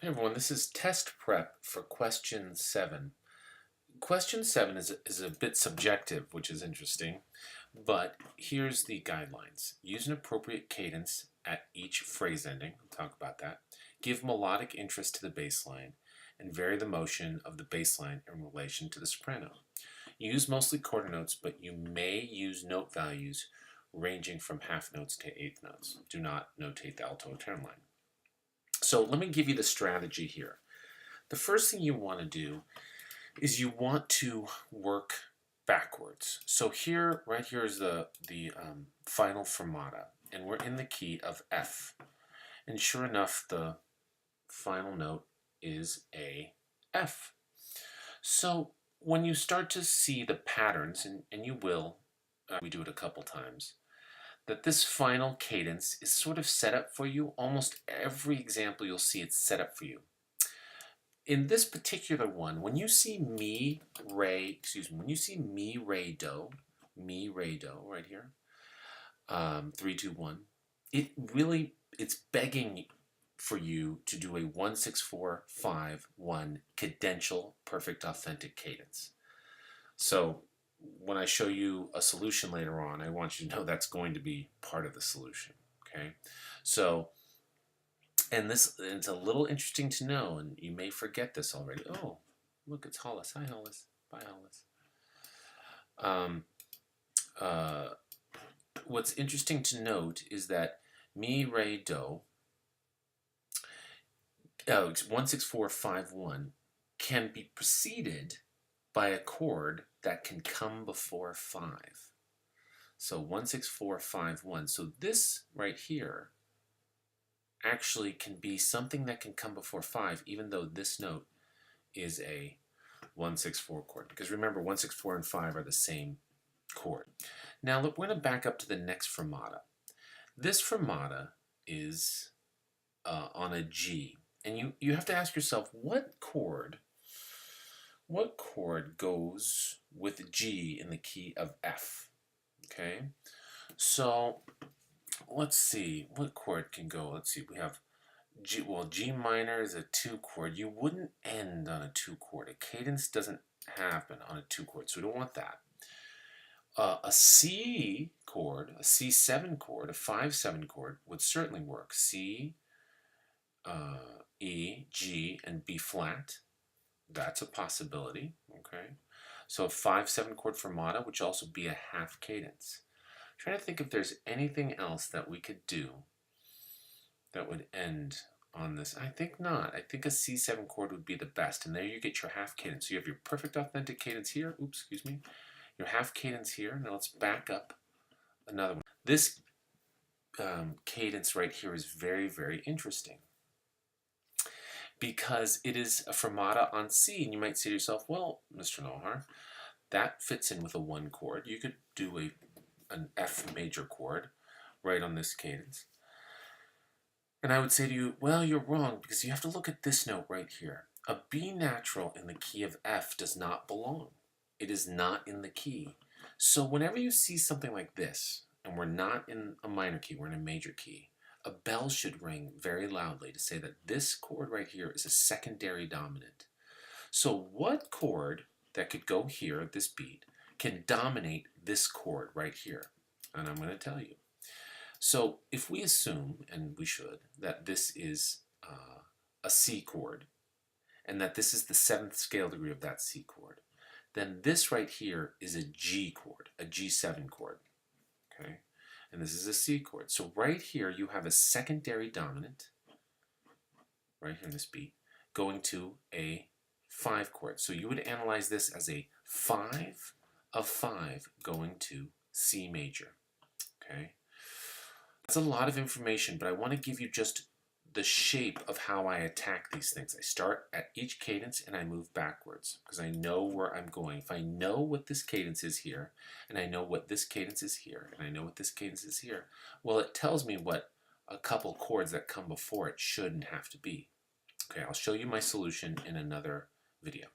Hey everyone, this is test prep for question 7. Question 7 is a bit subjective, which is interesting, but here's the guidelines. Use an appropriate cadence at each phrase ending. We'll talk about that. Give melodic interest to the bass line, and vary the motion of the bass line in relation to the soprano. Use mostly quarter notes, but you may use note values ranging from half notes to eighth notes. Do not notate the alto or tenor line. So let me give you the strategy here. The first thing you want to do is you want to work backwards. So here, right here is the final fermata, and we're in the key of F. And sure enough, the final note is a F. So when you start to see the patterns, and you will, we do it a couple times, that this final cadence is sort of set up for you. Almost every example you'll see it's set up for you. In this particular one, when you see mi, re, do right here, 3, 2, 1, it's begging for you to do a 1, 6, 4, 5, 1 cadential perfect authentic cadence. So when I show you a solution later on, I want you to know that's going to be part of the solution, okay? So, and it's a little interesting to know, and you may forget this already. Oh, look, it's Hollis. Hi, Hollis. Bye, Hollis. What's interesting to note is that mi, re, do, 1, 6, 4, 5, 1 can be preceded by a chord that can come before 5. So 1, 6, 4, 5, 1. So this right here actually can be something that can come before 5, even though this note is a 1, 6, 4 chord. Because remember, 1, 6, 4, and 5 are the same chord. Now look, we're going to back up to the next fermata. This fermata is on a G. And you have to ask yourself, what chord goes with G in the key of F? Okay, so let's see, what chord can go? Let's see, we have G. Well, G minor is a 2 chord. You wouldn't end on a 2 chord. A cadence doesn't happen on a 2 chord, so we don't want that. A C chord, a C7 chord, a 5/7 chord would certainly work. C, E, G, and B flat. That's a possibility, okay? So a 5/7 chord fermata, which also be a half cadence. I'm trying to think if there's anything else that we could do that would end on this. I think not. I think a C7 chord would be the best, and there you get your half cadence. So you have your perfect authentic cadence here. Oops, excuse me. Your half cadence here. Now let's back up another one. This cadence right here is very, very interesting, because it is a fermata on C, and you might say to yourself, well, Mr. Nohar, that fits in with a 1 chord. You could do an F major chord right on this cadence. And I would say to you, well, you're wrong, because you have to look at this note right here. A B natural in the key of F does not belong. It is not in the key. So whenever you see something like this, and we're not in a minor key, we're in a major key, a bell should ring very loudly to say that this chord right here is a secondary dominant. So what chord that could go here at this beat can dominate this chord right here? And I'm going to tell you. So if we assume, and we should, that this is a C chord, and that this is the 7th scale degree of that C chord, then this right here is a G chord, a G7 chord, okay? And this is a C chord. So right here you have a secondary dominant, right here in this beat, going to a 5 chord. So you would analyze this as a 5 of 5 going to C major, okay? That's a lot of information, but I want to give you just the shape of how I attack these things. I start at each cadence and I move backwards because I know where I'm going. If I know what this cadence is here, and I know what this cadence is here, and I know what this cadence is here, well, it tells me what a couple chords that come before it shouldn't have to be. Okay, I'll show you my solution in another video.